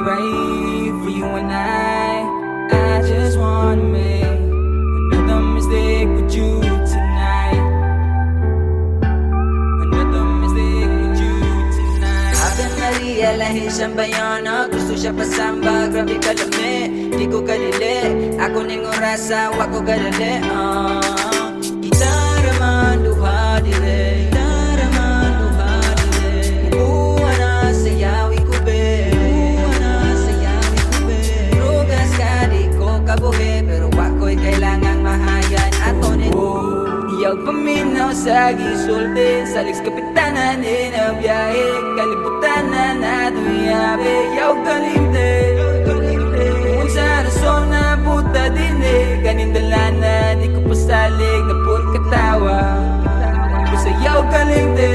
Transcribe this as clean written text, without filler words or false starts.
right for you and I just wanna make another mistake with you tonight. Another mistake with you tonight. Ate Maria, lahisan ba yun? Gusto siya pasamba, grabe kalami. Di ko kalili, ako ning orasa, wag ko kalili. Gitara man, duha dire. Gitara man, duha dire. Buwan na sayawi ko be. Buwan na sayawi ko be. Rugas ka, di ko kabuhi, pero wako'y kailangang mahayan ato ni. Iyaw paminaw sa gisulti, sa Alex Kapitanan na biyahe, kalibutan na natuyabe. Iyaw kalimte, kung sa rason na puta din kanindala na di ko pasalig na puro katawa. Basta iyaw kalimte,